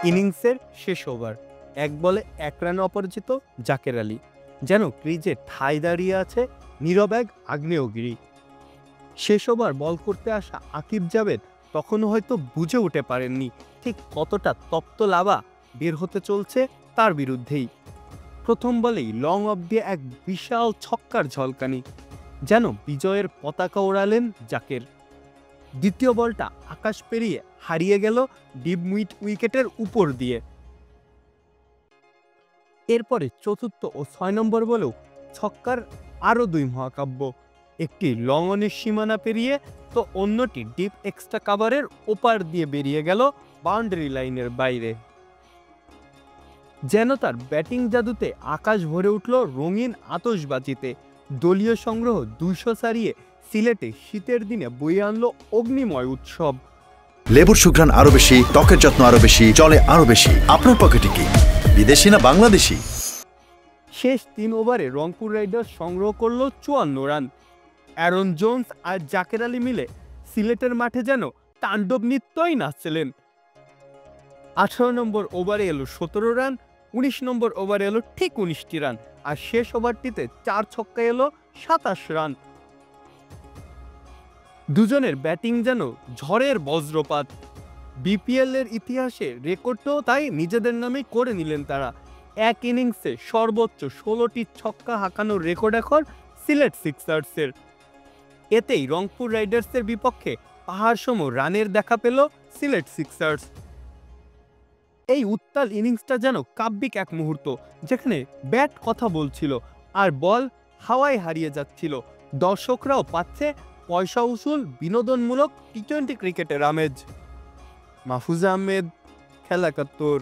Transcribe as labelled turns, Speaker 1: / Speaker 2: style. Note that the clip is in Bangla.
Speaker 1: ইনিংসের শেষ ওভার, ১ বলে ১ রানে অপরাজিত জাকের আলী। যেন ক্রিজে ঠাঁই দাঁড়িয়ে আছে নীরব এক আগ্নেয়গিরি। শেষ ওভার বল করতে আসা আকিব জাভেদ তখনও হয়তো বুঝে উঠে পারেননি ঠিক কতটা তপ্ত লাভা বের হতে চলছে তার বিরুদ্ধেই। প্রথম বলেই লং অফ দিয়ে এক বিশাল ছক্কার ঝলকানি, যেন বিজয়ের পতাকা ওড়ালেন জাকের। দ্বিতীয় বলটা আকাশ পেরিয়ে হারিয়ে গেল ডিপ মিড উইকেটের উপর দিয়ে। এরপরে চতুর্থ ও ৬ নম্বর বলেও ছক্কার আরও ২ মহাকাব্য, একটি লং অনের সীমানা পেরিয়ে তো অন্যটি ডিপ এক্সট্রা কাভারের ওপার দিয়ে বেরিয়ে গেল বাউন্ডারি লাইনের বাইরে। যেন তার ব্যাটিং জাদুতে আকাশ ভরে উঠল রঙিন আতশবাজিতে। দলীয় সংগ্রহ ২০০ ছাড়িয়ে সিলেটে শীতের দিনে বয়ে আনলো অগ্নিময় উৎসব।
Speaker 2: লেবুর সুঘ্রাণ আরো বেশি, ত্বকের যত্ন আরো বেশি, চলে আরো বেশি। আপনার পকেটে কি বিদেশি না বাংলাদেশি?
Speaker 1: শেষ ৩ ওভারে রংপুর রাইডার্স সংগ্রহ করল ৫৪ রান। অ্যারন জোন্স আর জাকের আলী মিলে সিলেটের মাঠে যেন তাণ্ডব নৃত্যই নাচছিলেন। ১৮ নম্বর ওভারে এলো ১৭ রান, ১৯ নম্বর ওভারে এলো ঠিক ১৯টি রান, আর শেষ ওভারটিতে ৪ ছক্কায় এলো ২৭ রান। দুজনের ব্যাটিং যেন ঝড়ের বজ্রপাত। বিপিএল এর ইতিহাসে রেকর্ডটাও তাই নিজেদের নামে করে নিলেন তারা। এক ইনিংসে সর্বোচ্চ ১৬টি ছক্কা হাঁকানোর রেকর্ড এখন সিলেট সিক্সার্সের। এতেই রংপুর রাইডার্সের বিপক্ষে পাহাড়সম রানের দেখা পেল সিলেট সিক্সার্স। এই উত্তাল ইনিংসটা যেন কাব্যিক এক মুহূর্ত, যেখানে ব্যাট কথা বলছিল আর বল হাওয়ায় হারিয়ে যাচ্ছিল। দর্শকরাও পাচ্ছে পয়সা উসুল বিনোদনমূলক টি-20 ক্রিকেটের আমেজ। মাহফুজা আহমেদ, খেলা ৭১।